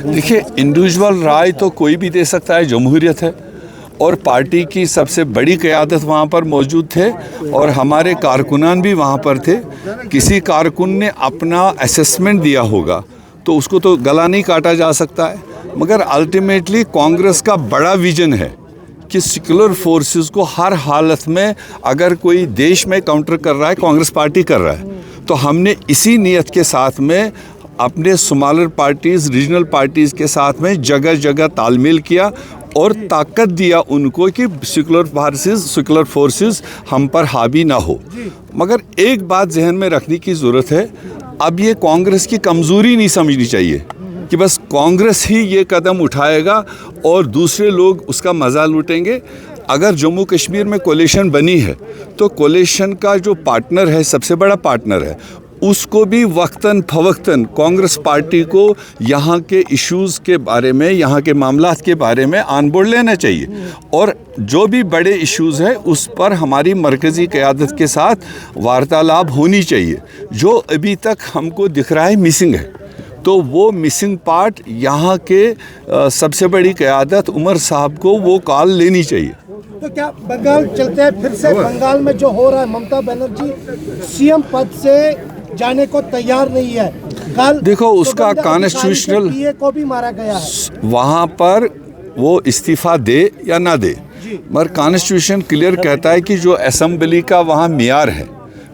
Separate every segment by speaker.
Speaker 1: देखिए, इंडिविजुअल राय तो कोई भी दे सकता है, जमहूरियत है। और पार्टी की सबसे बड़ी क़यादत वहाँ पर मौजूद थे और हमारे कारकुनान भी वहाँ पर थे। किसी कारकुन ने अपना असेसमेंट दिया होगा तो उसको तो गला नहीं काटा जा सकता है, मगर अल्टीमेटली कांग्रेस का बड़ा विजन है कि सेक्युलर फोर्सेस को हर हालत में, अगर कोई देश में काउंटर कर रहा है, कांग्रेस पार्टी कर रहा है। तो हमने इसी नीयत के साथ में अपने स्मॉलर पार्टीज़, रीजनल पार्टीज़ के साथ में जगह जगह तालमेल किया और ताकत दिया उनको कि सेक्युलर फोर्सेस हम पर हावी ना हो। मगर एक बात जहन में रखने की ज़रूरत है, अब ये कांग्रेस की कमज़ोरी नहीं समझनी चाहिए कि बस कांग्रेस ही ये कदम उठाएगा और दूसरे लोग उसका मज़ा लूटेंगे। अगर जम्मू कश्मीर में कोलिशन बनी है तो कोलिशन का जो पार्टनर है, सबसे बड़ा पार्टनर है, उसको भी वक्तन फवक्तन कांग्रेस पार्टी को यहाँ के इश्यूज़ के बारे में, यहाँ के मामलात के बारे में ऑन बोर्ड लेना चाहिए। और जो भी बड़े इश्यूज़ हैं उस पर हमारी मरकज़ी क़यादत के साथ वार्तालाप होनी चाहिए। जो अभी तक हमको दिख रहा है मिसिंग है, तो वो मिसिंग पार्ट यहाँ के सबसे बड़ी क़यादत उमर साहब को वो कॉल लेनी चाहिए।
Speaker 2: तो क्या बंगाल चलते हैं फिर से? बंगाल में जो हो रहा है, ममता बनर्जी सीएम पद से जाने को तैयार नहीं है। कल
Speaker 1: देखो, उसका कॉन्स्टिट्यूशनल
Speaker 2: को भी मारा गया है,
Speaker 1: वहाँ पर वो इस्तीफ़ा दे या ना दे, मगर कॉन्स्टिट्यूशन क्लियर कहता है कि जो असेंबली का वहाँ मियार है,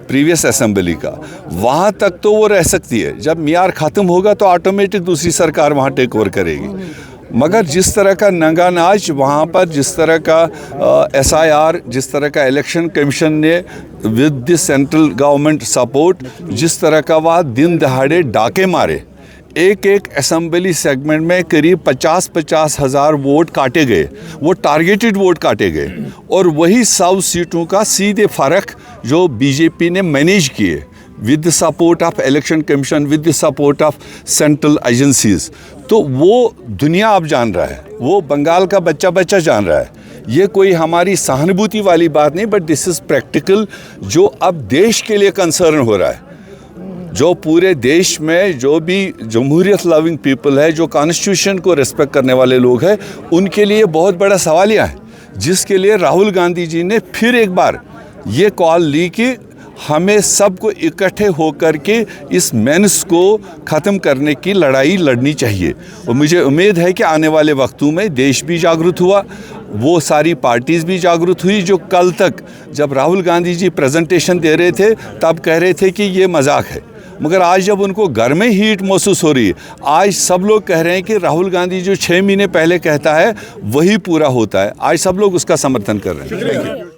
Speaker 1: प्रीवियस असेंबली का, वहाँ तक तो वो रह सकती है। जब मियार ख़त्म होगा तो ऑटोमेटिक दूसरी सरकार वहाँ टेक ओवर करेगी। मगर जिस तरह का नंगा नाच वहाँ पर, जिस तरह का SIR, जिस तरह का इलेक्शन कमीशन ने with the central government support, जिस तरह का वह दिन दहाड़े डाके मारे, एक एक असेंबली सेगमेंट में करीब 50-50 हज़ार वोट काटे गए, वो टारगेटेड वोट काटे गए। और वही 100 सीटों का सीधे फ़र्क जो बीजेपी ने मैनेज किए with the support of election commission, with the support of central agencies, तो वो दुनिया अब जान रहा है, वो बंगाल का बच्चा जान रहा है। ये कोई हमारी सहानुभूति वाली बात नहीं, बट दिस इज़ प्रैक्टिकल, जो अब देश के लिए कंसर्न हो रहा है। जो पूरे देश में जो भी जमहूरियत लविंग पीपल है, जो कॉन्स्टिट्यूशन को रिस्पेक्ट करने वाले लोग हैं, उनके लिए बहुत बड़ा सवालिया है, जिसके लिए राहुल गांधी जी ने फिर एक बार ये कॉल ली कि हमें सबको इकट्ठे होकर के इस मेंस को ख़त्म करने की लड़ाई लड़नी चाहिए। और मुझे उम्मीद है कि आने वाले वक्तों में देश भी जागरूक हुआ, वो सारी पार्टीज़ भी जागरूक हुई जो कल तक जब राहुल गांधी जी प्रेजेंटेशन दे रहे थे तब कह रहे थे कि ये मजाक है, मगर आज जब उनको घर में हीट महसूस हो रही है, आज सब लोग कह रहे हैं कि राहुल गांधी जो 6 महीने पहले कहता है वही पूरा होता है। आज सब लोग उसका समर्थन कर रहे हैं।